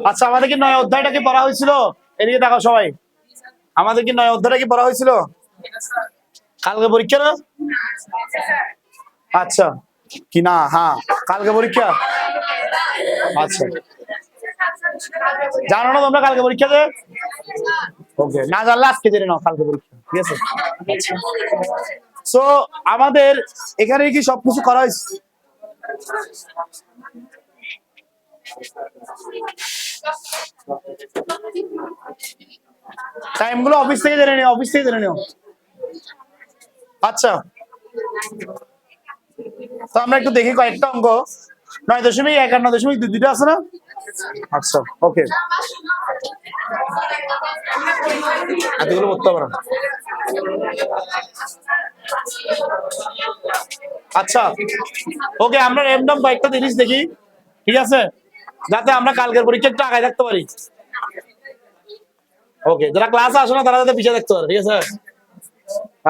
আচ্ছা, আমাদের কি 9 অধ্যায়টা কি পড়া হয়েছিল? এদিকে দেখো সবাই, আমাদের কি 9 অধ্যায়টা কি পড়া হয়েছিল? কালকে পরীক্ষা না? আচ্ছা, কি না? হ্যাঁ, কালকে পরীক্ষা। আচ্ছা, জানো না তোমরা কালকে পরীক্ষাতে? ওকে, না জানলে আজকে জেনে নাও কালকে পরীক্ষা, ঠিক আছে? সো আমাদের এখানে কি সবকিছু করা হয়েছে? টাইমগুলো অফিস থেকে জেনে নিও, অফিস থেকে জেনে নিও। আচ্ছা, তো আমরা একটু দেখি কয়েকটা অঙ্ক। 9.1 আর 9.2 দুইটা আছে না? আচ্ছা, ওকে, এতগুলো করতে হবে না। আচ্ছা, ওকে, আমরা র্যান্ডম কয়েকটা জিনিস দেখি, ঠিক আছে, যাতে আমরা কালকের পরীক্ষা একটু আগায় থাকতে পারি। ওকে, যারা ক্লাসে আসে না তারা যাতে পিছিয়ে থাকতে পারে, ঠিক আছে?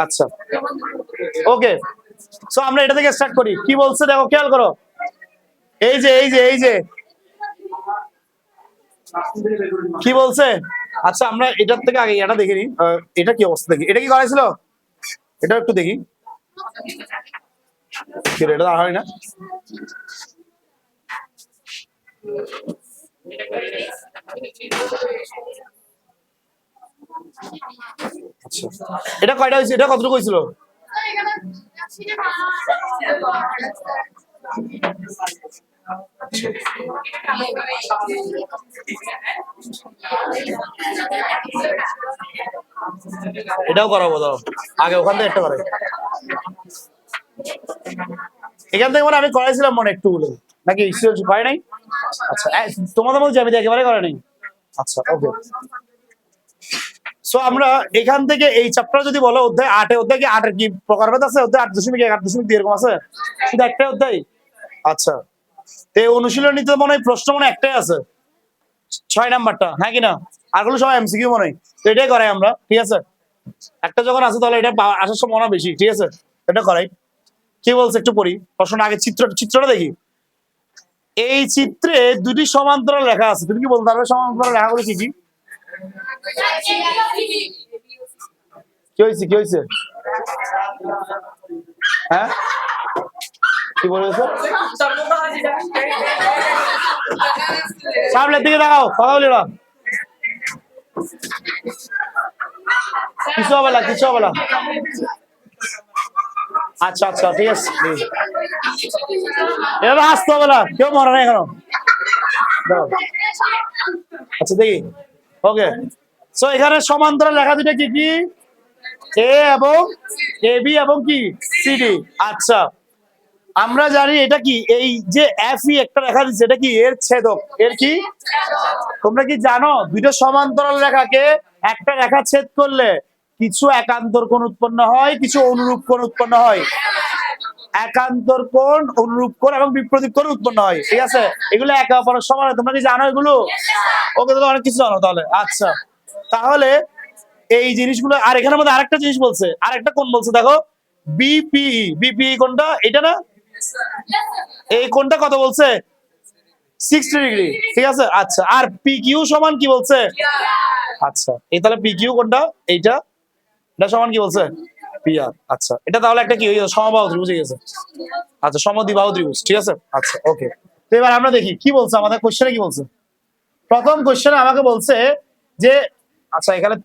আচ্ছা, ওকে, সো আমরা এটা থেকে স্টার্ট করি। কি বলছে দেখো, খেয়াল করো। এই যে কি বলছে? আচ্ছা, আমরা এটার থেকে আগে এটা দেখে নিই। এটা কি অবস্থা দেখি, এটা কি করাইছিল? এটা একটু দেখি। এটা আর হয় না। আচ্ছা, এটা কয়টা হয়েছে? এটা কতটুকু হয়েছিল? এটাও করাবো, দাও আগে ওখান থেকে একটা করাই। এখান থেকে আমি করাইছিলাম মনে একটু বলে, নাকি করে নাই? আচ্ছা, তোমাদের মধ্যে আমি একেবারে করে নাই। আচ্ছা, ওকে, সো আমরা এখান থেকে এই চ্যাপ্টার যদি বলো অধ্যায় 8 অধ্যায় কি 8 এর কি প্রকারভেদ আছে? অধ্যায় 8.1 8.2 এরকম আছে? শুধু একটাই অধ্যায়? আচ্ছা, তো অনুশীলনীতে মনে হয় প্রশ্ন মনে একটাই আছে, 6 নাম্বারটা, হ্যাঁ কিনা? আরগুলো সবাই এমসিকিউ মনে হয়। তো এটাই করাই আমরা, ঠিক আছে? একটা যখন আছে তাহলে এটা আসার সম্ভাবনা বেশি, ঠিক আছে? এটা করাই। কি বলছে একটু পড়ি, প্রশ্ন আগে চিত্রটা দেখি। এই চিত্রে দুটি সমান্তরাল রেখা আছে, তুমি কি বলতে পারবে সমান্তরাল রেখাগুলো কি কি? কি হয়েছে, কি হয়েছে? হ্যাঁ, কি বলেছে? সামনের দিকে দেখাও, কথা বলি না, কিছু হবে না, কিছু হবে না। আচ্ছা আচ্ছা, ঠিক আছে, এবার আসতে হবে না, কেউ মরে না এখনো। আচ্ছা, দেখি, ওকে, সো এখানে সমান্তরাল রেখা দুটা কি কি? এ এবং এ বি এবং কি সিডি। আচ্ছা, আমরা জানি এটা কি, এই যে এফ ই একটা রেখা দিচ্ছে, এটা কি এর ছেদক, এর কি? তোমরা কি জানো দুইটা সমান্তরাল রেখাকে একটা রেখা ছেদ করলে কিছু একান্তর কোণ উৎপন্ন হয়, কিছু অনুরূপ কোণ উৎপন্ন হয়। একান্তর কোণ, অনুরূপ কোণ এবং বিপরীত কোণ উৎপন্ন হয়, ঠিক আছে? এগুলো একে অপরের সমান। তোমরা কি জানো এগুলো? ওকে, তো অনেক কিছু জানো তাহলে। আচ্ছা, তাহলে এই জিনিসগুলো, আর এখানের মধ্যে আরেকটা জিনিস বলছে, আরেকটা কোণ বলছে, দেখো বিপিই। বিপিই কোণটা এটা না? এই কোণটা কত বলছে? 60 ডিগ্রি, ঠিক আছে? আচ্ছা, আর পি কিউ সমান কি বলছে? আচ্ছা, এই তাহলে পি কিউ কোণটা এইটা, এটা সমান কি বলছে? P R. আচ্ছা, এটা তাহলে একটা কি সমবাহু ত্রিভুজ গেছে। আচ্ছা, সমদ্বিবাহু ত্রিভুজ, ঠিক আছে? আচ্ছা, ওকে, তো এবার আমরা দেখি কি বলছে আমাদের কোশ্চেনে। কি বলছে প্রথম কোশ্চেনে? আমাকে বলছে যে, আচ্ছা, এখানে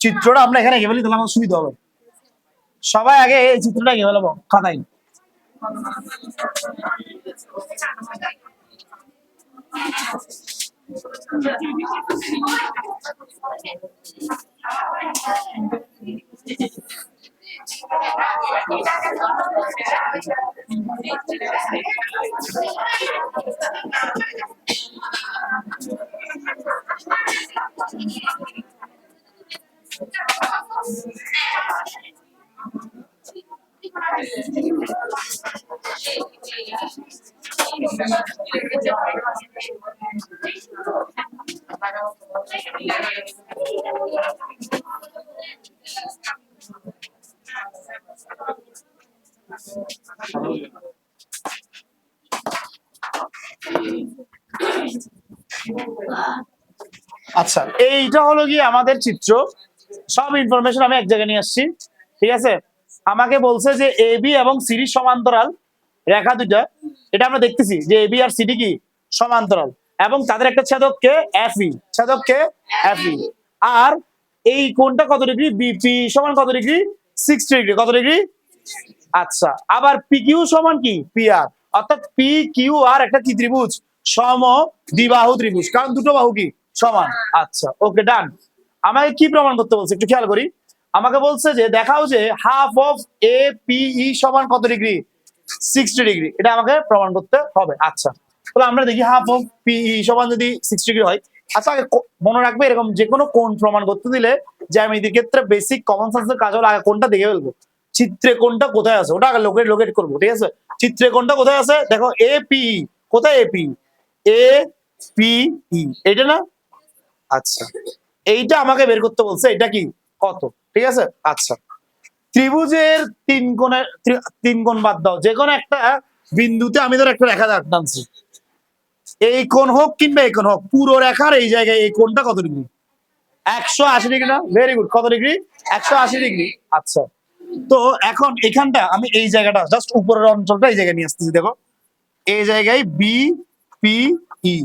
চিত্রটা আমরা এখানে এঁকে ফেলি তাহলে আমার সুবিধা হবে। সবাই আগে এই চিত্রটা এঁকে ফেলবো খাতায়। আচ্ছা, এইটা হলো গিয়ে আমাদের চিত্র। সব ইনফরমেশন আমি এক জায়গায় নিয়ে আসছি, ঠিক আছে। আমাকে বলছে যে এ বি এবং সিডি সমান্তরাল রেখা দুইটা, এটা আমরা দেখতেছি যে এ বি আর সিডি কি সমান্তরাল, এবং তাদের একটা ছেদককে এফ ই, ছেদককে এফ ই। আর এই কোণটা কত ডিগ্রি? বিপি সমান কত ডিগ্রি? 60 ডিগ্রি। কত ডিগ্রি? আচ্ছা, আবার পি কিউ সমান কি? P R. অর্থাৎ পি কিউ আর একটা কি ত্রিভুজ? সম দ্বিবাহু ত্রিভুজ, কারণ দুটো বাহু কি সমান। আচ্ছা, ওকে, ডান। আমাকে কি প্রমাণ করতে বলছে একটু খেয়াল করি। আমাকে বলছে যে দেখাও যে half of A P E সমান কত ডিগ্রি? 60 ডিগ্রি। এটা আমাকে প্রমাণ করতে হবে। আচ্ছা, তাহলে আমরা দেখি হাফ অফ পি ই সমান যদি 60 ডিগ্রি হয়। আচ্ছা, আগে মনে রাখবে এরকম যে কোনো কোণ প্রমাণ করতে দিলে জ্যামিতির ক্ষেত্রে বেসিক কমন সেন্সের কাজ হলো আগে কোণটা দেখে ফেলবো, চিত্রে কোণটা কোথায় আছে ওটা আগে লোকেট করবো, ঠিক আছে। চিত্রে কোণটা কোথায় আছে দেখো, এ পি ই। কোথায় A P? A P E, এটা না? আচ্ছা, এইটা আমাকে বের করতে বলছে, এটা কি কত, ঠিক আছে। আচ্ছা, ত্রিভুজের তিন কোণ বাদ দাও, যে কোনো একটা বিন্দুতে আমি ধর একটা রেখা টানছি, এই কোণ হোক কিংবা এই কোণ হোক, পুরো রেখার এই জায়গায় এই কোণটা কত ডিগ্রি? 180 ডিগ্রি না? Very good. কত ডিগ্রি? 180 ডিগ্রি। আচ্ছা, তো এখন এখানটা আমি এই জায়গাটা জাস্ট উপরের অঞ্চলটা এই জায়গায় নিয়ে আসতেছি। দেখো, এই জায়গায় বি পি ই,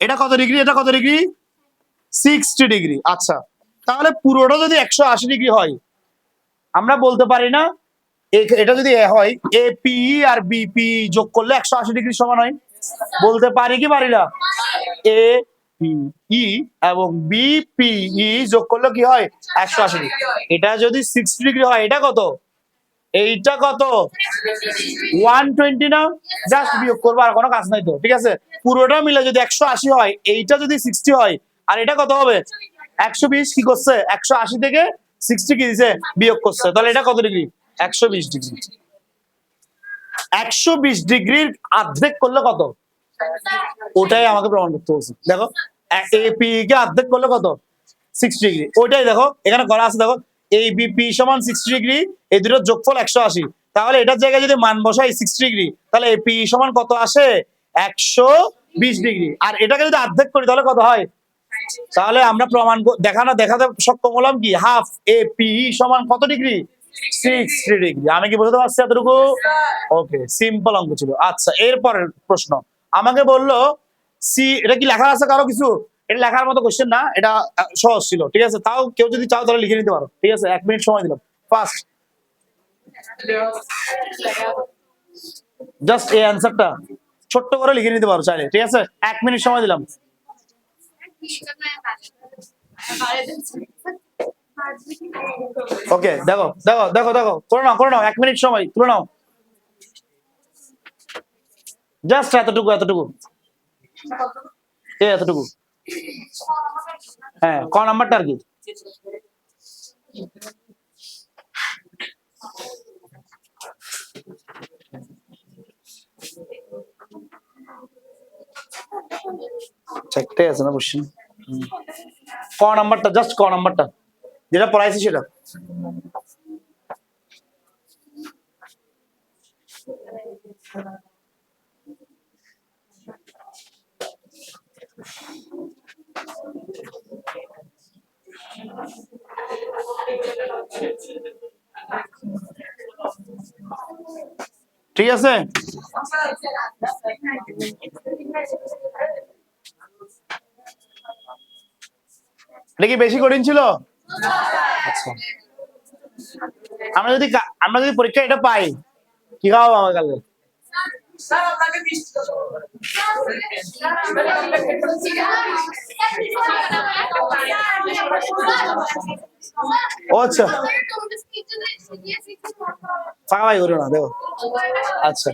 এটা কত ডিগ্রি? এটা কত ডিগ্রি? 60 ডিগ্রি। আচ্ছা, তাহলে পুরোটা যদি 180 ডিগ্রি হয়, আমরা বলতে পারি না এটা যদি এ হয়, এ পি আর বি পি যোগ করলে 180 ডিগ্রি সমান হয়? বলতে পারি কি পারি না? এ পি ই এবং বি পি ই যোগ করলে কি হয়? 180 ডিগ্রি। এটা যদি 60 ডিগ্রি হয়, এটা কত? এইটা কত? 120 না? জাস্ট বিয়োগ করবো, আর কোনো কাজ নাই তো, ঠিক আছে। পুরোটা মিলে যদি 180 হয়, এইটা যদি 60 হয়, আর এটা কত হবে? 120। কি করছে? 180 থেকে 60 কি দিছে? বিয়োগ করছে। তাহলে এটা কত ডিগ্রি? 120 ডিগ্রি। 120 ডিগ্রির অর্ধেক করলে কত? ওটাই আমাকে প্রমাণ করতে বলছে। দেখো, এপি কে অর্ধেক করলে কত? 60 ডিগ্রি। ওইটাই দেখো এখানে করা আছে, দেখো এই বিপি সমান 60 ডিগ্রি, এই দুটোর যোগফল 180। তাহলে এটার জায়গায় যদি মান বসাই 60 ডিগ্রি, তাহলে এপি সমান কত আসে? 120 ডিগ্রি। আর এটাকে যদি অর্ধেক করি তাহলে কত হয়? তাহলে আমরা প্রমাণ দেখাতে সক্ষম হলাম কি হাফ এপি সমান কত ডিগ্রি? 60 ডিগ্রি। আমি কি বুঝতে পারছি এতটুকু? ওকে, সিম্পল অঙ্ক ছিল। আচ্ছা, এরপরের প্রশ্ন আমাকে বললো সি, এটা কি লেখা আছে কারো কিছু? এটা লেখার মতো কোশ্চেন না, এটা সহজ ছিল, ঠিক আছে। তাও কেউ যদি চাও তাহলে লিখে নিতে পারো, ঠিক আছে। 1 মিনিট সময় দিলাম। ফার্স্ট জাস্ট এই অ্যান্সারটা ছোট্ট করে লিখে নিতে পারো চাইলে, ঠিক আছে। 1 মিনিট সময় দিলাম। ওকে, দেখো দেখো দেখো দেখো, করে নাও 1 মিনিট সময়, তুলে নাও। জাস্ট এতটুকু এতটুকু, এতটুকু। হ্যাঁ, ক নাম্বারটা আর কি? চারটে আছে না কোশ্চেন? ক নাম্বারটা, জাস্ট ক নাম্বারটা যেটা পড়াইছি সেটা। ঠিক আছে, এটা কি বেশি কঠিন ছিল? আচ্ছা, আমরা যদি পরীক্ষা এটা পাই, কি খাওয়াবো আমার কালকে? আচ্ছা, ফাঁকাই করো না, দেখো। আচ্ছা,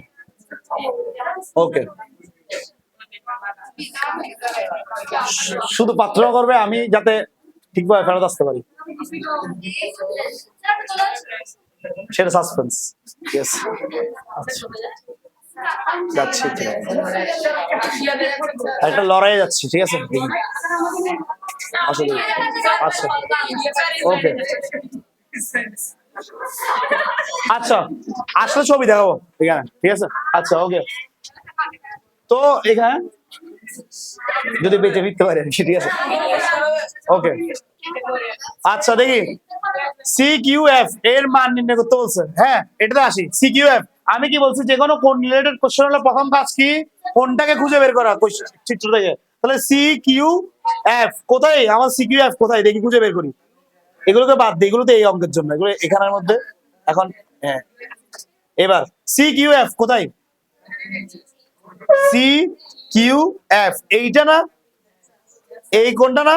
ওকে, শুধু প্রার্থনা করবে আমি যাতে ঠিকভাবে ফেরত আসতে পারি, সেটা সাসপেন্স। ইয়েস, যাচ্ছি, একটা লড়াইয়ে যাচ্ছি, ঠিক আছে। আসলে আচ্ছা, ওকে, আচ্ছা, আসলে ছবি দেখাবো এখানে, ঠিক আছে। আচ্ছা, ওকে। তো এখানে যদি বেঁচে ফিরতে পারে ঠিক আছে, ওকে। আচ্ছা দেখি সি কিউ এফ এর মান নির্ণয় করতে বলছে। হ্যাঁ এটাতে আসি, সি কিউ এফ আমি কি বলছি, যে কোনো কোন রিলেটেড কোশ্চেন হলে প্রথম কাজ কি, কোনটাকে খুঁজে বের করা চিত্র থেকে। তাহলে সি কিউ এফ কোথায়, আমার সি কিউ এফ কোথায় দেখি খুঁজে বের করি। এগুলোকে বাদ দিই, এগুলোতে এই অঙ্কের জন্য, এগুলো এখানের মধ্যে এখন। হ্যাঁ এবার সি কিউ এফ কোথায়, সি কিউ এফ এইটা না, এই কোনটা না।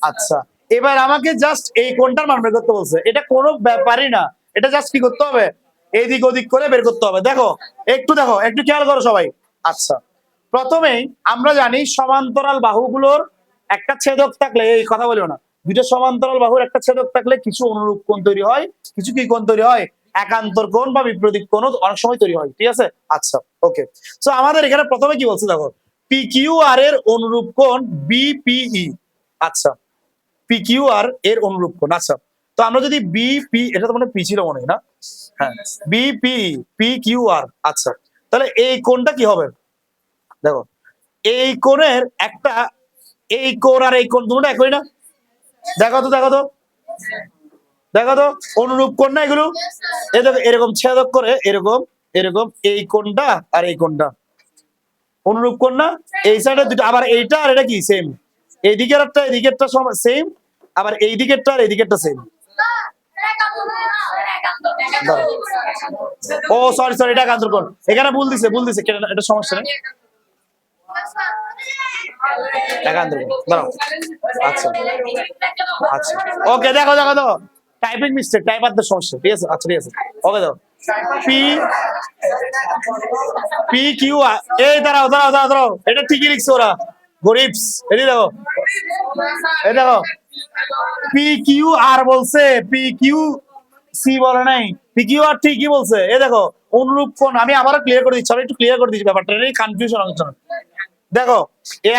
আচ্ছা এবার আমাকে জাস্ট এই কোনটার মান বের করতে বলছে, এটা কোনো ব্যাপারই না, এটা জাস্ট কি করতে হবে, এদিক ওদিক করে বের করতে হবে। দেখো দেখো একটু খেয়াল করো সবাই। আচ্ছা প্রথমেই আমরা জানি সমান্তরাল বাহুগুলোর একটা ছেদক থাকলে, এই কথা বলিও না, দুটো সমান্তরাল বাহুর একটা ছেদক থাকলে কিছু অনুরূপ কোণ তৈরি হয়, কিছু কি কোণ তৈরি হয়, একান্তর কোণ বা বিপরীত কোণ অনেক সময় তৈরি হয়, ঠিক আছে। আচ্ছা ওকে, সো আমাদের এখানে প্রথমে কি বলছে দেখো, পি কিউ আর এর অনুরূপ কোণ বিপিই। আচ্ছা পি কিউ আর এর অনুরূপ কোণ। আচ্ছা তো আমরা যদি বিপি, এটা তো মানে পি ছিল মনে হয় না, হ্যাঁ বিপি পি কিউ আর। আচ্ছা তাহলে এই কোণটা কি হবে, দেখো এই কোণের একটা, এই কোণ আর এই কোণ দুটো একই না, দেখো তো দেখো তো দেখো তো অনুরূপ কোণ না এগুলো, এই দেখো এরকম ছেদক করে, এরকম এরকম এই কোণটা আর এই কোণটা অনুরূপ কোণ না, এই সাইডে দুটো, আবার এইটা আর এটা কি সেম, এই দিকেরটা এই দিকেরটা সেম, আবার এই দিকেরটা আর এই দিকেরটা সেম। ও সরি সরি, এটা একান্তর কোণ, এখানে ভুল দিছে এটা সমস্যা নেই, একান্তর কোণ দাঁড়াও। আচ্ছা আচ্ছা ওকে, দেখো দেখো দেখো টাইপিং মিস্টেক, টাইপারদের সমস্যা, ঠিক আছে। আচ্ছা ঠিক আছে ওকে, দাও পি পি কিউ আর, এই দাঁড়াও দাঁড়াও দাঁড়াও দাঁড়াও, এটা ঠিকই লিখছে ওরা, গরিবস, এদিকে দেখো, এই দেখো পি কিউ আর বলছে, পি কিউ সি বলে নাই, পি কিউ আর ঠিকই বলছে। এই দেখো অনুরূপ কোণ, আমি আবারও ক্লিয়ার করে দিচ্ছি, আমি একটু ক্লিয়ার করে দিচ্ছি ব্যাপারটা, এই কনফিউশন হচ্ছে না। দেখো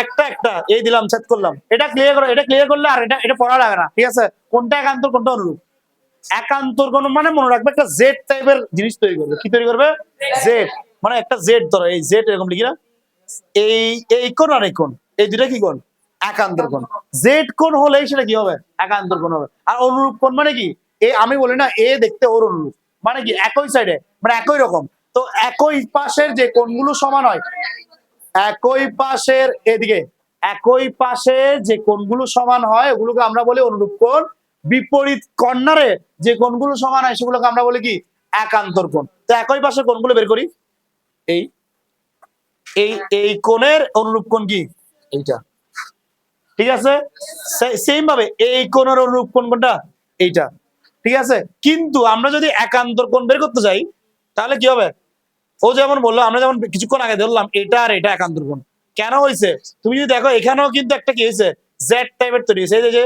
একটা একটা এই দিলাম, সেট করলাম, এটা ক্লিয়ার করো, এটা ক্লিয়ার করলে আর এটা এটা পড়া লাগে না, ঠিক আছে। কোনটা একান্তর কোনটা অনুরূপ, একান্তর কোণ মানে মনে রাখবে একটা জেড টাইপের জিনিস তৈরি করবে, কি তৈরি করবে, জেড, মানে একটা জেড ধরো, এই জেড এরকম লিখি না, এই এই কোণ আর এই কোণ, এই দুটা কি কোণ, একান্তর কোণ। জেড কোণ হলেই সেটা কি হবে, একান্তর কোণ হবে। আর অনুরূপ কোণ মানে কি, এ আমি বলি না এ দেখতে ওর অনুরূপ, মানে কি একই সাইডে, মানে একই রকম, তো একই পাশের যে কোণগুলো সমান হয়, একই পাশের এদিকে একই পাশে যে কোণগুলো সমান হয় ওগুলোকে আমরা বলি অনুরূপ কোণ, বিপরীত কর্নারে যে কোণগুলো সমান হয় সেগুলোকে আমরা বলি কি, একান্তর কোণ। তো একই পাশের কোণগুলো বের করি, এই এই এই কোণের অনুরূপ কোণ কি, এইটা, ঠিক আছে। সেম ভাবে এই কোণের অনুরূপ কোণ কোনটা, এইটা, ঠিক আছে। কিন্তু আমরা যদি একান্তর কোণ বের করতে যাই তাহলে কি হবে, ও যেমন বললো, আমরা যেমন কিছুক্ষণ আগে ধরলাম এটা আর এটা একান্তর কোণ, কেন হয়েছে তুমি যদি দেখো, এখানেও কিন্তু একটা কি হয়েছে, জেড টাইপের তৈরি হয়েছে, এই যে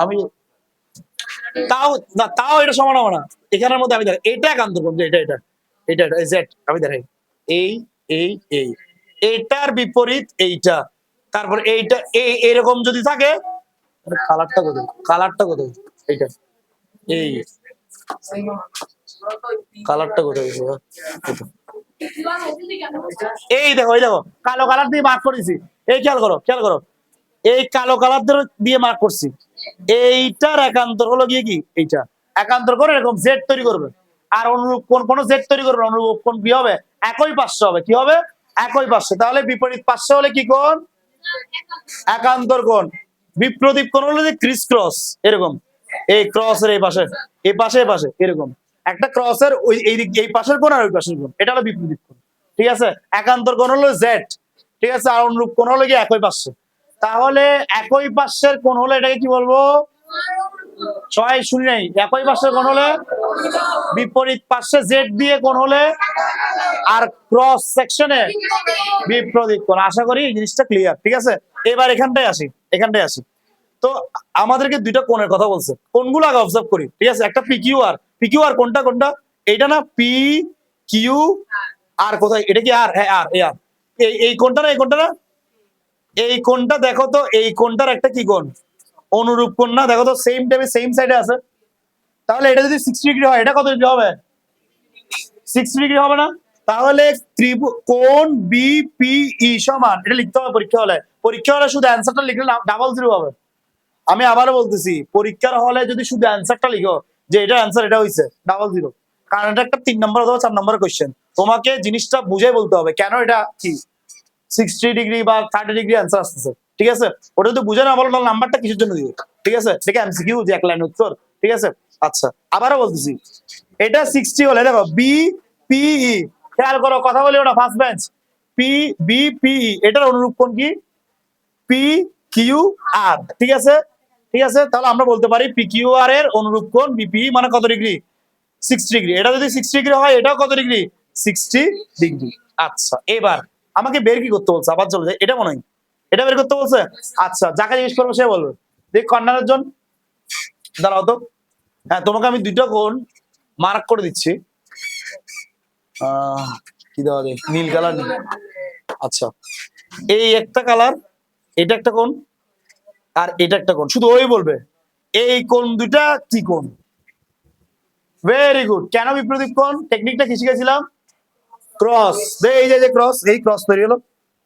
আমি তাও না, তাও এটা সমান হবে না, এখানের মধ্যে আমি দেখাই এটা একান্তর কোণ, এটা এটা এটা এটা জেড, আমি দেখাই এই এই এই এইটার বিপরীত এইটা, তারপর এইটা এই এরকম যদি থাকে, কালারটা কোথায়, কালারটা কোথায়, এইটা এই কালারটা কোথায়, এই দেখো এই দেখো কালো কালার দিয়ে মার্ক করেছি, এই খেয়াল করো খেয়াল করো, এই কালো কালার দিয়ে মার্ক করছি, এইটার একান্তর হলো গিয়ে কি, এইটা একান্তর করে এরকম জেড তৈরি করবে, আর অনুরূপ কোন জেড তৈরি করবে, অনুরূপ কোন কি হবে, একই পার্শ্ব হবে, কি হবে, একই পার্শ্ব। তাহলে বিপরীত পার্শ্ব হলে কি কোণ, একান্তর কোণ, বিপ্রদীপ কোণ হলো যে ক্রিস ক্রস, এরকম এই ক্রসের এই পাশে এই পাশে এই পাশে এরকম একটা ক্রসের ওই এই পাশের কোণ আর ওই পাশের কোণ, এটা হলো বিপ্রদীপ কোণ, ঠিক আছে। একান্তর কোণ হলো জেড, ঠিক আছে, আর অনুরূপ কোণ হলো কি একই পার্শ্ব। তাহলে একই পার্শ্বের কোণ হলে এটাকে কি বলবো, ছয় শুনি নাই, একই পার্শ্বের কোণ হলে বিপরীত পার্শ্বে জেড দিয়ে কোণ হলে, আর ক্রস সেকশনে বিপরীত কোণ। আশা করি এই জিনিসটা ক্লিয়ার, ঠিক আছে। এবার এখানটায় আসি, তো আমাদেরকে দুইটা কোণের কথা বলছে, কোনগুলো আগে অবজার্ভ করি, ঠিক আছে। একটা পি কিউ আর কোনটা কোনটা, এইটা না, পি কিউ আর কোথায়, এটা কি আর, হ্যাঁ আর, আর এই কোনটা না, এই কোনটা না, এই কোনটা দেখো তো, এই কোনটার একটা কি কোণ, অনুরূপ কোণ না, দেখো তো সেম টাইপে সেম সাইডে আছে, তাহলে এটা যদি 60 ডিগ্রি হয়, এটা কত ডিগ্রি হবে, 60 ডিগ্রি হবে না। তাহলে কোণ বিপিই সমান, এটা লিখতে হবে পরীক্ষা হলে। পরীক্ষা হলে শুধু অ্যান্সারটা লিখলে ডাবল জিরো হবে। আমি আবারও বলতেছি, পরীক্ষার হলে যদি শুধু অ্যান্সারটা লিখো যে এটা অ্যান্সার, এটা হইছে ডাবল জিরো, কারণ এটা একটা 3 নম্বর অথবা 4 নম্বরের কোয়েশ্চেন। তোমাকে জিনিসটা বুঝে বলতে হবে কেন এটা কি 60 ডিগ্রি বা 30 ডিগ্রি অ্যান্সার আসতেছে, ঠিক আছে? ওটা যদি বুঝে না বলো তাহলে নাম্বারটা কিসের জন্য দিবে, ঠিক আছে? এটা এমসিকিউ যে এক লাইন উত্তর, ঠিক আছে? আচ্ছা, আবারও বলতেছি, এটা 60 হলে দেখো বিপিই, খেয়াল করো কথা বলি ওটা ফার্স্ট বেঞ্চ, বিপিই এটার অনুরূপ কোণ কি? পি কিউ আর, ঠিক আছে? ঠিক আছে, তাহলে আমরা বলতে পারি পি কিউ আর এর অনুরূপ কোণ বিপি মানে কত ডিগ্রি? 60 ডিগ্রি। এটা যদি 60 ডিগ্রি হয়, এটাও কত ডিগ্রি? 60 ডিগ্রি। আচ্ছা, এবার আমাকে বের কি করতে বলছে? আবার চলে যায়, এটা মনে হয় এটা বের করতে বলছে। আচ্ছা, যাকে জিজ্ঞেস করবো সে বলবে। দেখ কর্নারের জন, দাঁড়াও তো। হ্যাঁ, তোমাকে আমি দুইটা কোণ মার্ক করে দিচ্ছি। কি দেওয়া যায়? নীল কালার। আচ্ছা, এই একটা কালার, এটা একটা কোণ, আর এটা একটা কোণ। শুধু ওই বলবে এই কোণ দুইটা কি কোণ। Very good. কেন বিপরীত কোণ? টেকনিকটা কি শিখেছিলাম? ক্রস। এই যে ক্রস, এই ক্রস তৈরি হলো,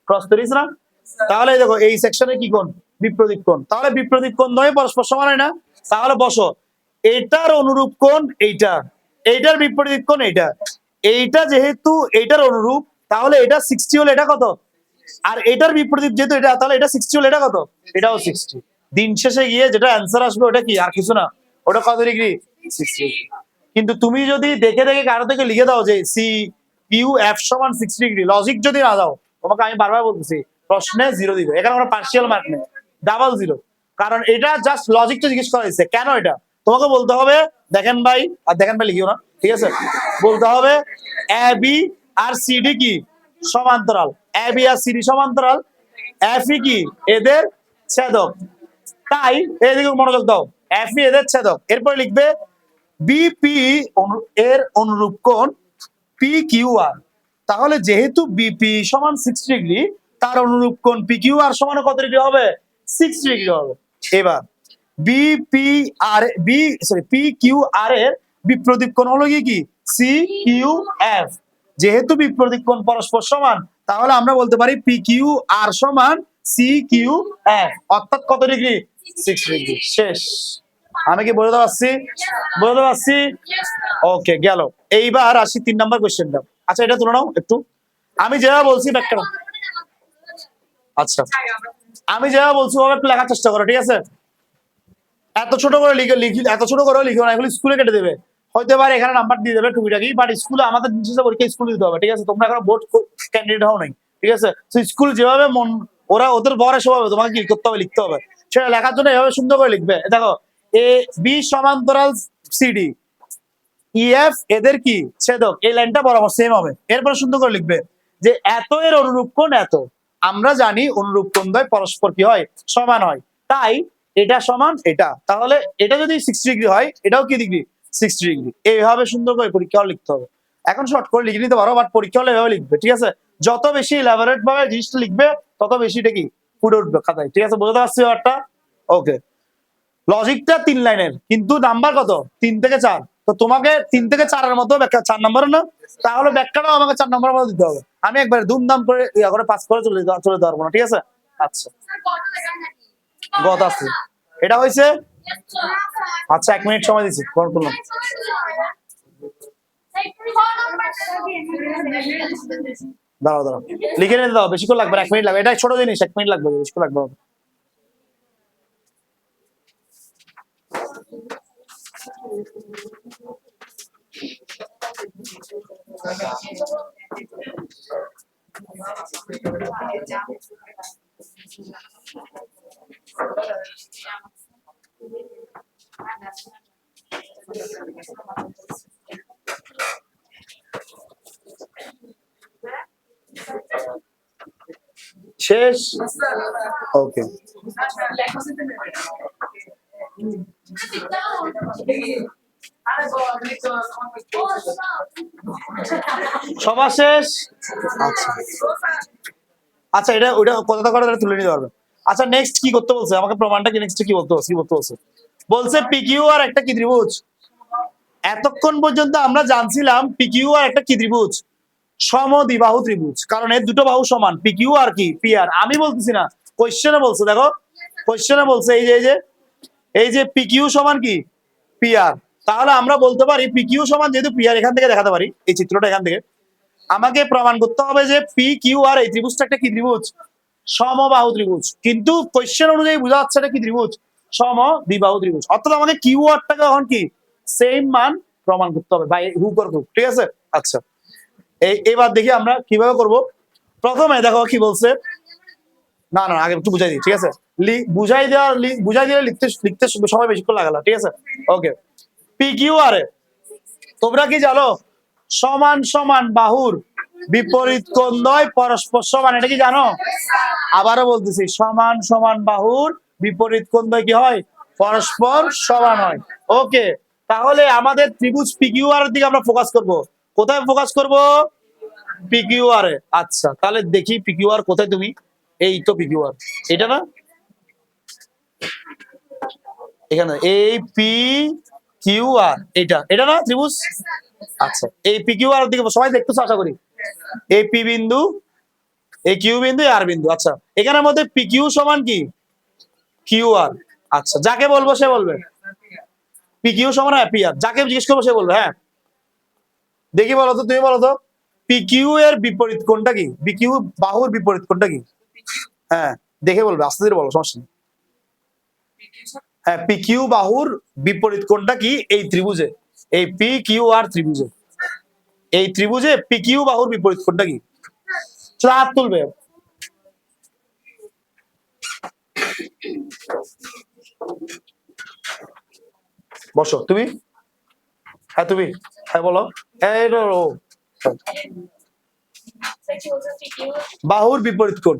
ক্রস তৈরি হয়েছে না? তাহলে দেখো এই সেকশনে কি কোণ? বিপরীত কোণ। তাহলে বিপরীত কোণ নয় পরস্পর সমান হয় না? তাহলে বসো, এটার অনুরূপ কোণ এইটা, এইটার বিপরীত কোণ এইটা, এইটা যেহেতু এইটার অনুরূপ, তাহলে এটা 60 হলে এটা কত? আর এটার বিপরীত যেহেতু এটা, তাহলে এটা 60 হলে এটা কত? এটাও 60। দিন শেষে গিয়ে যেটা অ্যান্সার আসবে ওটা কি? আর কিছু না, ওটা কত ডিগ্রি? 60। কিন্তু তুমি যদি দেখে দেখে কারো থেকে লিখে দাও যে সি কিউ এফ সমান 60 ডিগ্রি, লজিক যদি না দাও, তোমাকে আমি বারবার বলতেছি প্রশ্নে জিরো দিবে। এখানে কোনো পার্সিয়াল মার্ক নেই, ডাবল জিরো। কারণ এটা জাস্ট লজিকটা জিজ্ঞেস করা হয়েছে, কেন এটা তোমাকে বলতে হবে। দেখেন ভাই, আর দেখেন ভাই লিখিও না, ঠিক আছে? বলতে হবে এ বি আর সিডি কি? সমান্তরাল। এ বি আর সিডি সমান্তরাল, এফ ই কি? এদের ছেদক। তাই এদিকে মনোযোগ দাও, এফ ই এদের ছেদক। এরপরে লিখবে বিপি এর অনুরূপ কোণ পি কিউ আর। তাহলে যেহেতু বিপি সমান 60 ডিগ্রি, তার অনুরূপ কোণ পি কিউ আর সমান কত ডিগ্রি হবে? 60 ডিগ্রি হবে। এবার বিপি আর পি কিউ আর এর বিপরীত কোণ হলো কি? C Q F. যেহেতু বিপরীত কোণ পরস্পর সমান, তাহলে আমরা বলতে পারি পি কিউ আর সমান সি কিউ এফ, অর্থাৎ কত ডিগ্রি? 60 ডিগ্রি। শেষ। আমি কি বলতে পারছি? বলতে পারছি? ওকে, গেল। এইবার আসি 3 নাম্বার কোশ্চেনটা। আচ্ছা, এটা তুলে নাও একটু। আমি যেভাবে বলছি ব্যাখ্যা। আচ্ছা, আমি যেভাবে বলছি ওভাবে একটু লেখার চেষ্টা করো, ঠিক আছে? এত ছোট করে এত ছোট করে লিখো না, এগুলো স্কুলে কেটে দেবে। হয়তো এবার এখানে নাম্বার দিয়ে দেবে টুকিটাকি, বাট স্কুলে আমাদের পরীক্ষা স্কুলে দিতে হবে, ঠিক আছে? তোমরা এখন বোর্ড ক্যান্ডিডেট হও নাই, ঠিক আছে? তো স্কুল যেভাবে মন ওরা ওদের বরে স্বভাবে তোমাকে কি করতে হবে? লিখতে হবে। সেটা লেখার জন্য এভাবে সুন্দর করে লিখবে। দেখো, এ বি সমান্তরাল সিডি, ইএফ এদের কি? ছেদক। এই লাইনটা বরাবর সেম হবে। এরপর সুন্দর করে লিখবে যে এত এর অনুরূপ কোণ এত। আমরা জানি অনুরূপ কোণ দ্বয় পরস্পর কি হয়? সমান হয়। তাই এটা সমান এটা, তাহলে এটা যদি 60 ডিগ্রি হয়, এটাও কি ডিগ্রি? 60 ডিগ্রি। এইভাবে সুন্দর করে পরীক্ষা লিখতে হবে। এখন শর্ট করে লিখে নিতে পারো, বাট পরীক্ষা হলে এভাবে লিখবে, ঠিক আছে? যত বেশি ইলাবোরেট ভাবে জিনিসটা লিখবে, তত বেশি এটা কি ফুটে উঠবে খাতায়, ঠিক আছে? বুঝতে পারছি ব্যাপারটা? ওকে। লজিকটা 3 লাইনের, কিন্তু নাম্বার কত? 3 থেকে 4। তো তোমাকে 3 থেকে 4 এর মতো ব্যাখ্যা, 4 নম্বরের না? তাহলে ব্যাখ্যাটাও আমাকে 4 নম্বরের মতো দিতে হবে। আমি একবারে ধুমধাম করে ইয়া করে পাস করে চলে যেতে পারবো না, ঠিক আছে? আচ্ছা, গত আছে এটা হয়েছে। আচ্ছা, 1 মিনিট সময় দিচ্ছি, কোন করলাম। দাঁড়াও দাঁড়াও, লিখে নিতে দাও, বেশিক্ষণ লাগবে 1 মিনিট লাগবে। এটা ছোট জিনিস, 1 মিনিট লাগবে, বেশিক্ষণ লাগবে। শেষ। ওকে, সবার শেষ। আচ্ছা আচ্ছা, এটা ওইটা কতটা করে তুলে নিতে পারবে। আচ্ছা, নেক্সট কি করতে বলছে আমাকে? প্রমাণটা কি? নেক্সট কি বলতে বলছে? বলছে পিকিউ আর একটা কি ত্রিভুজ। এতক্ষণ পর্যন্ত আমরা জানছিলাম পিকিউ আর একটা কি ত্রিভুজ, সমদ্বিবাহু ত্রিভুজ, কারণ এর দুটো বাহু সমান, পি কিউ আর কি পি আর। আমি বলতেছি না, কোশ্চেনে বলছে, দেখো কোশ্চেনে বলছে এই যে পি কিউ সমান কি পি আর। তাহলে আমরা বলতে পারি পি কিউ সমান, যেহেতু পি আর এখান থেকে দেখাতে পারি, এই চিত্রটা এখান থেকে আমাকে প্রমাণ করতে হবে যে পি কিউ আর এই ত্রিভুজটা একটা কি ত্রিভুজ, সমবাহু ত্রিভুজ। কিন্তু কোশ্চেন অনুযায়ী বোঝা যাচ্ছে এটা কি ত্রিভুজ, সমদ্বিবাহু ত্রিভুজ। অর্থাৎ আমাকে কিউ আরটাকে এখন কি সেম মান প্রমাণ করতে হবে বাই হুক অর ক্রুক, ঠিক আছে। আচ্ছা, এবার দেখি আমরা কিভাবে করব। প্রথমে দেখো কি বলছে, না না আগে একটু বুঝাই দিই, ঠিক আছে। বুঝাই দিলে লিখতে লিখতে সময় বেশিক্ষণ লাগালো, ঠিক আছে। ওকে, পি কিউ আর এ তোমরা কি জানো সমান সমান বাহুর বিপরীত কোণ দ্বয় পরস্পর সমান, এটা কি জানো? আবারও বলতেছি, সমান সমান বাহুর বিপরীত কোণ দ্বয় কি হয়, পরস্পর সমান হয়। ওকে, তাহলে আমাদের ত্রিভুজ পিকিউআর এর দিকে আমরা ফোকাস করব। কোথায় ফোকাস করব? পিকিউআর এ। আচ্ছা, তাহলে দেখি পিকিউআর কোথায় তুমি, এই তো পিকিউআর, এটা না, এখানে এই পি কিউ আর, এটা না ত্রিভুজ। আচ্ছা, এই পি কিউ আর দিকে সবাই দেখতেছো আশা করি। এই পি বিন্দু, এই কিউ বিন্দু, আর বিন্দু। আচ্ছা, এখানের মধ্যে পি কিউ সমান কি কিউ আর। আচ্ছা, যাকে বলবো সে বলবে পি কিউ সমান পি আর, যাকে জিজ্ঞেস করবো সে বলবে। হ্যাঁ, দেখি বলো তো, তুমি বলো তো, পি কিউ এর বিপরীত কোণটা কি, পি কিউ বাহুর বিপরীত কোণটা কি? হ্যাঁ, দেখে বলবে, আস্তে ধীরে বলো, সমস্যা নেই। হ্যাঁ, পি কিউ বাহুর বিপরীত কোণটা কি এই ত্রিভুজে, এই পি কিউ আর ত্রিভুজে, এই ত্রিভুজে পি কিউ বাহুর বিপরীত কোণটা কি? হাত তুলবে। বসো তুমি, হ্যাঁ তুমি, হ্যাঁ বলো। বাহুর বিপরীত কোণ,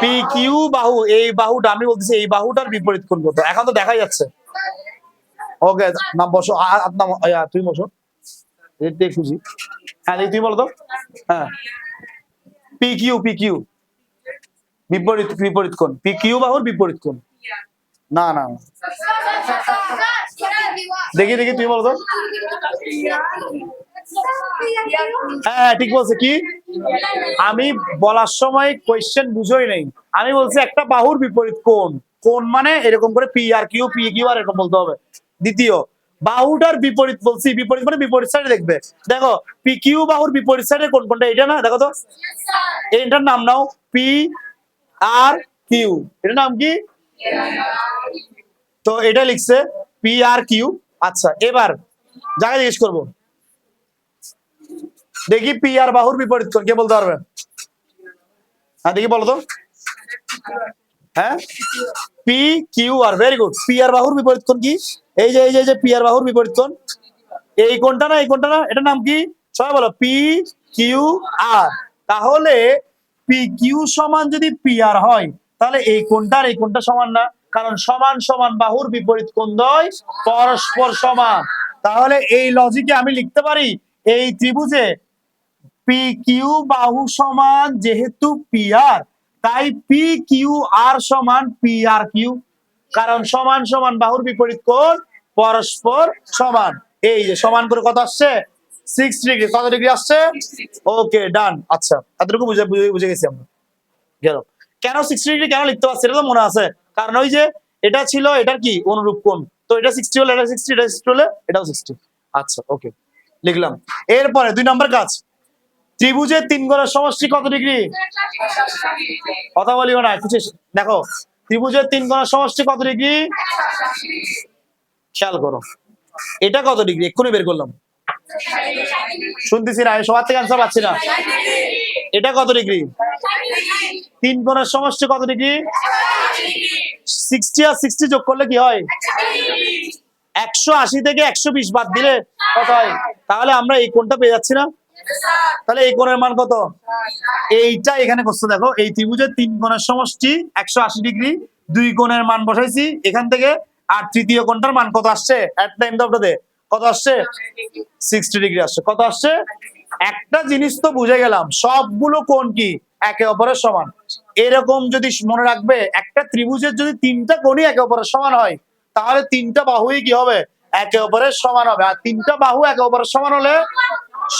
পি কিউ বাহু, এই বাহুটা আমি বলতেছি, এই বাহুটার বিপরীত কোণ কত, এখন তো দেখাই যাচ্ছে। ওকে, নাম বসো, নাম তুমি বসো, খুঁজি। হ্যাঁ, তুমি বলো তো। হ্যাঁ, পি কিউ, পি কিউ বিপরীত বিপরীত কোণ, পি কিউ বাহুর বিপরীত কোণ। না না, দেখি দেখি তুমি বলো তো। হ্যাঁ ঠিক বলছে, কি আমি বলার সময় কোয়েশ্চেন বুঝোই নাই, আমি বলছি একটা বাহুর বিপরীত কোণ, কোণ মানে এরকম করে P R Q, P Q আর এরকম বলতে হবে। দ্বিতীয়, বাহুটার বিপরীত বলছি, বিপরীত মানে বিপরীত সাইডে দেখবে। দেখো পি কিউ বাহুর বিপরীত সাইডে কোন কোনটা, এটা না, দেখো তো, এটার নাম নাও পি আর কিউ, এটার নাম কি? তো এটা লিখছে পি আর কিউ। আচ্ছা, এবার যাকে জিজ্ঞেস করবো, দেখি পি আর বাহুর বিপরীত কোণ কে বলতে পারবে? হ্যাঁ দেখি বলো তো। হ্যাঁ, পি কিউ আর, ভেরি গুড। পি আর বাহুর বিপরীত কোণ কি? এই যে এই যে পি আর বাহুর বিপরীত কোণ, এই কোণটা না, এই কোণটা না, এটার নাম কি? সবাই বলো, পি কিউ আর। তাহলে পি কিউ সমান যদি পি আর হয়, তাহলে এই কোণটা আর এই কোণটা সমান না, কারণ সমান সমান বাহুর বিপরীত কোণ দ্বয় পরস্পর সমান। তাহলে এই লজিকে আমি লিখতে পারি, এই ত্রিভুজে পি কিউ বাহু সমান যেহেতু পি আর, তাই পি কিউ আর সমান পি আর কিউ, কারণ সমান সমান বাহুর বিপরীত কোণ পরস্পর সমান। এই যে সমান করে কত আসছে, 6 ডিগ্রি। কত ডিগ্রি আসছে? ওকে, ডান। আচ্ছা, এতটুকু বুঝে বুঝে বুঝে গেছি আমরা। গেল, কেন 60 ডিগ্রি কেন লিখতে পারছি এটা তো মনে আছে, কারণ ওই যে এটা ছিল এটার কি অনুরূপ কোণ, তো এটা 60 হলে এটা 60, এটা 60 হলে এটাও 60। আচ্ছা, ওকে, লিখলাম। এরপরে 2 নম্বর কাজ, ত্রিভুজের 3 কোণের সমষ্টি কত ডিগ্রি? কথা বলিও না, কিছু দেখো, ত্রিভুজের 3 কোণের সমষ্টি কত ডিগ্রি? খেয়াল করো, এটা কত ডিগ্রি এক্ষুনি বের করলাম, শুনতেছি না, আমি সবার থেকে আনসার পাচ্ছি না। এটা কত ডিগ্রি? 3 কোণের সমষ্টি কত ডিগ্রি? 60 আর 60 যোগ করলে কি হয়? 180 থেকে 120 বাদ দিলে কত হয়? তাহলে আমরা এই কোণটা পেয়ে যাচ্ছি না? তাহলে এই কোণের মান কত? এইটা এখানে করছে, দেখো, এই ত্রিভুজের 3 কোণের সমষ্টি 180 ডিগ্রি, 2 কোণের মান বসাইছি এখান থেকে, আর তৃতীয় কোণটার মান কত আসছে এট টাইম দবটাতে, কত আসছে? 60 ডিগ্রি আসছে। কত আসছে? একটা জিনিস তো বুঝে গেলাম, সবগুলো কোণ কি একে অপরের সমান। এরকম যদি মনে রাখবে, একটা ত্রিভুজের যদি 3টা কোণই একে অপরের সমান হয়, তাহলে 3টা বাহুই কি হবে? একে অপরের সমান হবে, আর তিনটা বাহু একে অপরের সমান হলে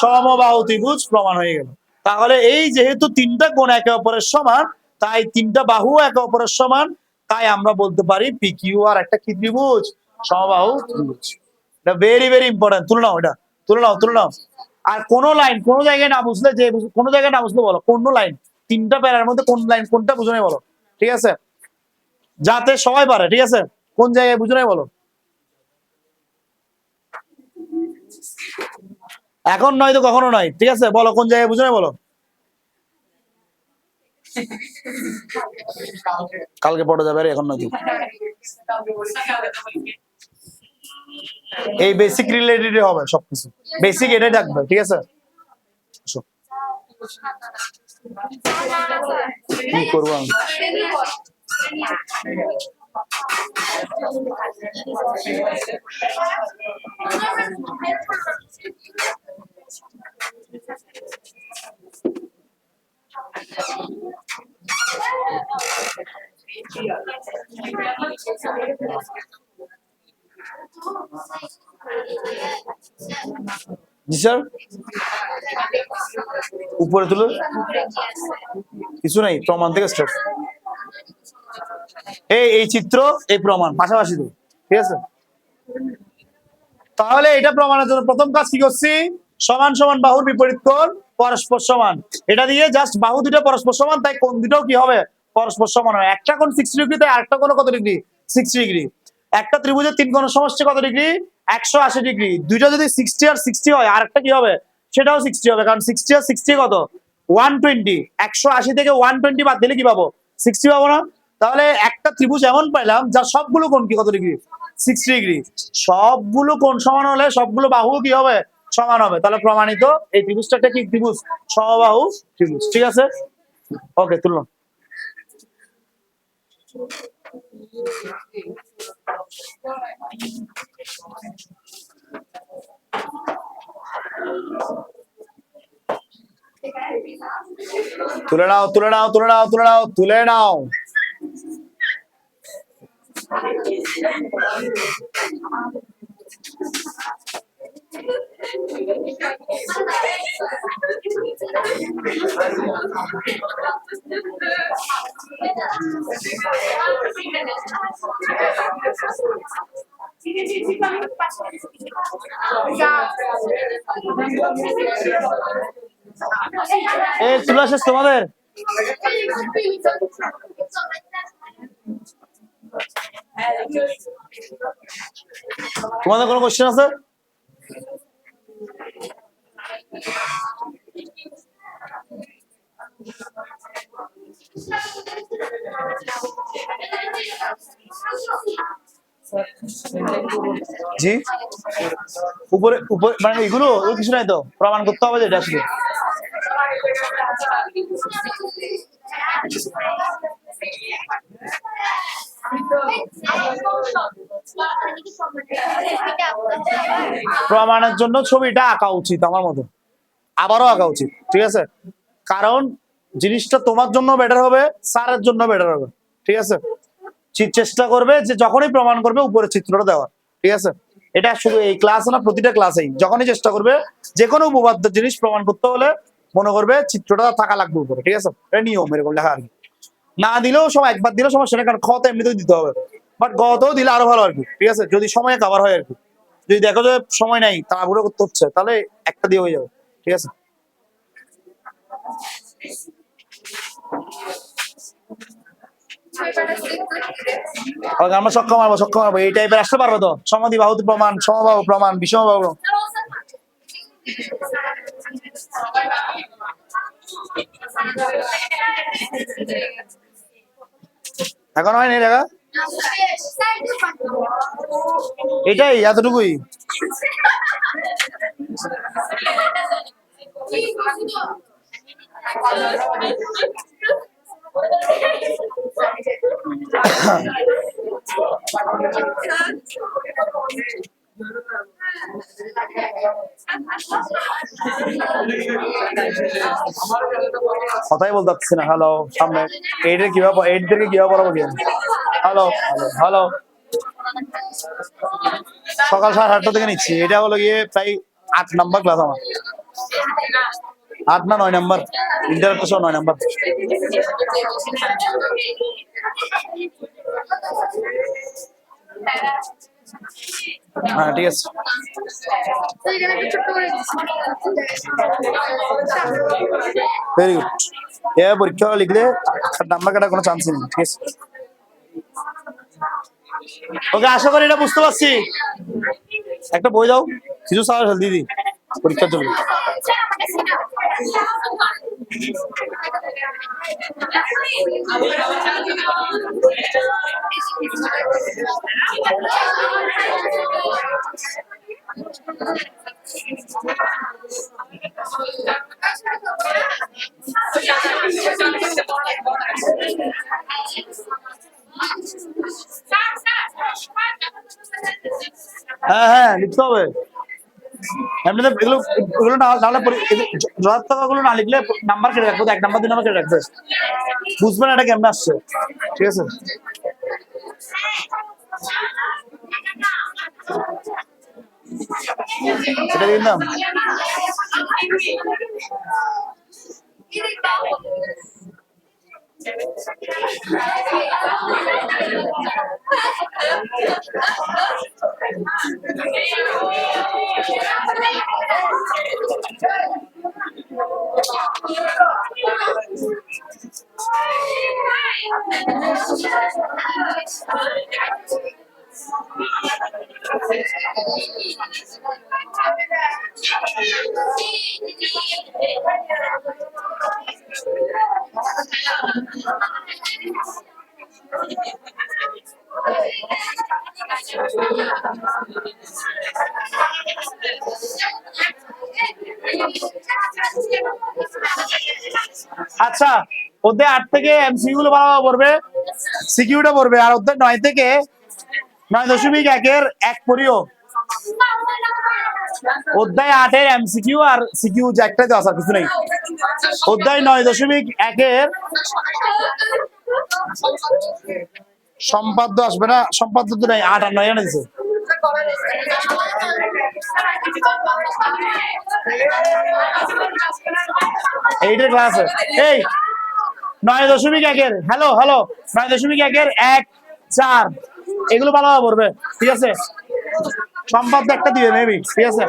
সমবাহু ত্রিভুজ প্রমাণ হয়ে গেল। তাহলে এই যেহেতু তিনটা কোণ একে অপরের সমান, তাই তিনটা বাহু একে অপরের সমান, তাই আমরা বলতে পারি পিকিউ আর একটা কি ত্রিভুজ, সমবাহু ত্রিভুজ। এটা ভেরি ভেরি ইম্পর্টেন্ট, তুলে নাও, এটা তুলে নাও, তুলে নাও। আর কোন লাইন কোন জায়গায় না বুঝলে, যে কোন জায়গায় না বুঝলে বলো, কোন লাইন, তিনটা প্যারার মধ্যে কোন লাইন কোনটা বুঝে নেই বলো, ঠিক আছে, যাতে সবাই পারে, ঠিক আছে, কোন জায়গায় বুঝে নেই বলো। এখন নয় তো কখনো নয়, ঠিক আছে, বলো কোন জায়গায় বুঝে নেই বলো। কালকে পড়া যাবে, এখন নয়। এই বেসিক রিলেটেড হবে সবকিছু, বেসিক এটাই থাকবে, ঠিক আছে। কি করবো আমি, জি স্যার, উপরে তুলো, কিছু নাই, প্রমাণ থেকে স্টার্ট। এই চিত্র, এই প্রমাণ পাশাপাশি তো, ঠিক আছে। তাহলে এটা প্রমাণের জন্য প্রথম কাজ কি করছি, সমান সমান বাহুর বিপরীত কোণ পরস্পর সমান, এটা দিয়ে জাস্ট বাহু দুটো পরস্পর সমান, তাই কোণ দুটোও কি হবে, পরস্পর সমান হয়। একটা কোণ 60 ডিগ্রি, তাই আরেকটা কোণ কত ডিগ্রি, 60 ডিগ্রি। একটা ত্রিভুজের তিন কোণের সমষ্টি কত ডিগ্রি, 180 ডিগ্রি। দুইটা যদি 60 আর 60 হয়, আরেকটা কি হবে, সেটাও 60 হবে, কারণ 60 আর 60 কত, 120। 180 থেকে 120 বাদ দিলে কি পাবো, 60 পাবো না। তাহলে একটা ত্রিভুজ এমন পাইলাম যার সবগুলো কোণ কি কত ডিগ্রি, 60 ডিগ্রি। সবগুলো কোণ সমান হলে সবগুলো বাহু কি হবে, সমান হবে। তাহলে প্রমাণিত এই ত্রিভুজটা একটা কি ত্রিভুজ, সমবাহু ত্রিভুজ, ঠিক আছে। ওকে, তুললাম। তুলে নাও, তুলে নাও, তুলে নাও, তুলে নাও, তুলে নাও। এই তুলা শেষ তোমাদের, তোমাদের কোনো কোশ্চেন আছে? জি, উপরে উপরে মানে এগুলো কিছু নাই তো, প্রমাণ করতে হবে যেটা আসলে। প্রমাণের জন্য ছবিটা আঁকা উচিত আমার মতে, আবারও আঁকা উচিত, ঠিক আছে, কারণ জিনিসটা তোমার জন্য বেটার হবে, স্যারের জন্য বেটার হবে, ঠিক আছে। চেষ্টা করবে যে যখনই প্রমাণ করবে উপরে চিত্রটা দেওয়ার, ঠিক আছে। এটা শুধু এই ক্লাস না, প্রতিটা ক্লাসেই যখনই চেষ্টা করবে যে কোনো উপপাদ্য জিনিস প্রমাণ করতে হলে মনে করবে চিত্রটা থাকা লাগবে উপরে, ঠিক আছে। এটা নিয়ম, এরকম লেখা আর কি। না দিলেও সময়, একবার দিলেও সমস্যা নেই, কারণ খ তো এমনিতেই দিতে হবে, বাট গতেও দিলে আরো ভালো আর কি, ঠিক আছে, যদি সময়ে কভার হয় আর কি। যদি দেখো যে সময় নাই, তাড়াহুড়ো করতে হচ্ছে, তাহলে একটা দিয়ে হয়ে যাবে, ঠিক আছে। আমরা সক্ষম হবো, সক্ষম হবো, এই টাইপের আসতে পারবো তো, সমদ্বিবাহু প্রমাণ, সমবাহু প্রমাণ, বিষমবাহু। এখন হয় নাই দেখা, এটাই এতটুকুই। কথাই বলতে পারছি না। হ্যালো, সামনে এইটা কিভাবে, এইট থেকে কিভাবে পড়াবো কি, হ্যালো হ্যালো হ্যালো। সকাল 8:30 থেকে নিচ্ছি। এটা হলো গিয়ে প্রায় 8 নাম্বার ক্লাস আমার, 8 না 9 নাম্বার, ইন্টারেক্ট সহ 9 নাম্বার। হ্যাঁ ঠিক আছে। Very good. এ পরীক্ষা লিখলে নাম্বার কাটার কোনো চান্স নেই, ঠিক আছে। ওকে, আশা করি এটা বুঝতে পারছি। একটা বই দাও, কিছু সারা দিদি পরীক্ষার জন্য। হ্যাঁ হ্যাঁ, লিখতে হবে। এমনিতে এগুলো এগুলো না নাহলে যথার্থকগুলো না লিখলে নাম্বার কেটে রাখবো, 1 নাম্বার 2 নাম্বার কেটে রাখবে, বুঝবে না এটা কেমন আসছে, ঠিক আছে। এটা দিলাম। আচ্ছা, অধ্যায় 8 থেকে এমসিকিউ গুলো ভালোভাবে পড়বে, সিকিউটা পড়বে, আর অধ্যায় 9 থেকে 9.1 এক পড়িও। অধ্যায় 8-এর এমসিকিউ আর সিকিউ যে একটা দেওয়া আছে, কিছু নেই। অধ্যায় 9.1-এর সম্পাদ্য আসবে না, সম্পাদ্য তো নাই, 8 আর 9 এনে দিছে। এইটার ক্লাস এই 9.1-এর হ্যালো হ্যালো 9.1-এর 1, 4 এগুলো ভালোভাবে পড়বে, ঠিক আছে। সম্পাদ্য একটা দিবে মেবি, ঠিক আছে।